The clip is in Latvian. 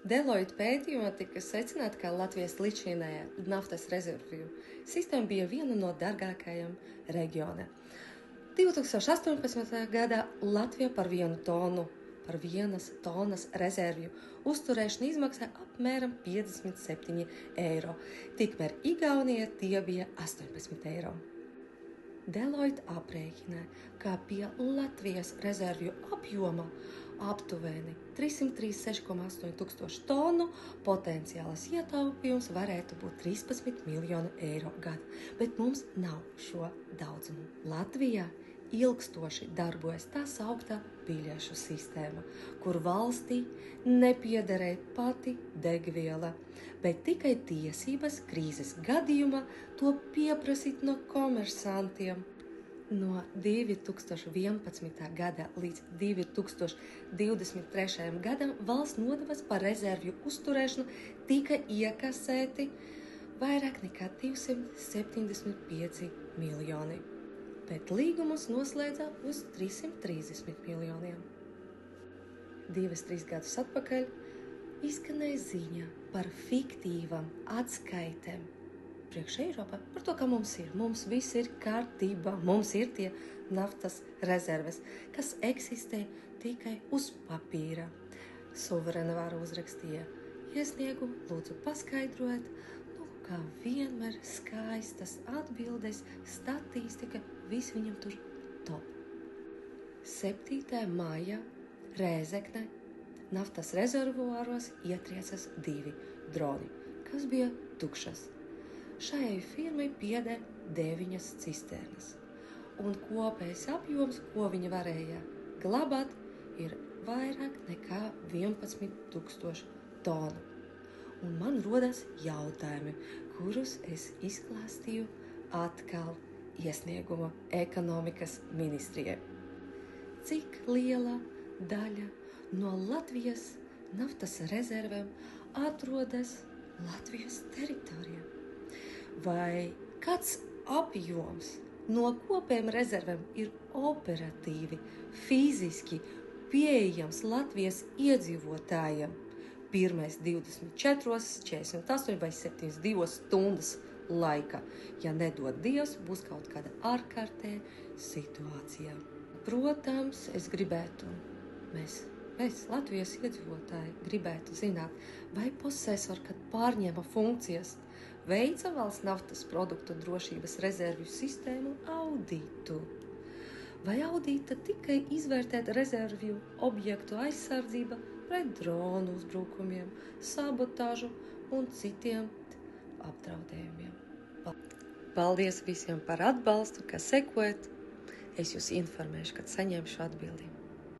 Deloitte pētījumā tika secināts, ka Latvijas līdzinājā naftas rezervju sistēma bija viena no dārgākajām reģionā. 2018. gadā Latvija par vienas tonas rezervju uzturēšanu izmaksā apmēram 57 eiro, tikmēr Igaunijā tie bija 18 eiro. Deloitte aprēķināja, ka pie Latvijas rezervju apjoma aptuveni 336,8 tūkstoši tonu potenciālais ietaupījums varētu būt 13 miljonu eiro gadu, bet mums nav šo daudzumu. Latvijā ilgstoši darbojas tā sauktā biļešu sistēma, kur valstī nepiederēja pati degviela, bet tikai tiesības krīzes gadījumā to pieprasīt no komersantiem. No 2011. gada līdz 2023. gadam valsts nodevas par rezervju uzturēšanu tika iekasēti vairāk nekā 275 miljoni, bet līgumus noslēdza uz 330 miljoniem. 2-3 gadus atpakaļ izskanēja ziņa par fiktīvām atskaitēm priekš Eiropā par to, ka mums viss ir kārtībā, mums ir tie naftas rezerves, kas eksistē tikai uz papīra. Suverēna vara uzrakstīja iesniegumu, lūdzu paskaidrot, kā vienmēr skaistas atbildes, statistika, viss viņam tur top. 7. maijā Rēzekne naftas rezervuāros ietriecas 2 droni, kas bija tukšas. Šai firmai pieder 9 cisternas, un kopējais apjoms, ko viņa varēja glabāt, ir vairāk nekā 11,000 tonu. Un man rodas jautājumi, kurus es izklāstīju atkal iesnieguma ekonomikas ministrijai. Cik liela daļa no Latvijas naftas rezervēm atrodas Latvijas teritorijā? Vai kāds apjoms no kopējām rezervēm ir operatīvi, fiziski pieejams Latvijas iedzīvotājiem pirmais 24, 48 vai 72 stundas laika? Ja nedod Dievs, būs kaut kāda ārkārtēja situācija. Protams, es gribētu, mēs Latvijas iedzīvotāji gribētu zināt, vai posesori, kad pārņēma funkcijas, veica valsts naftas produktu drošības rezervju sistēmu auditu. Vai audīta tikai izvērtēt rezervju objektu aizsardzība pret dronu uzbrukumiem, sabotāžu un citiem apdraudējumiem? Paldies visiem par atbalstu, ka sekojat. Es jūs informēšu, kad saņemšu atbildi.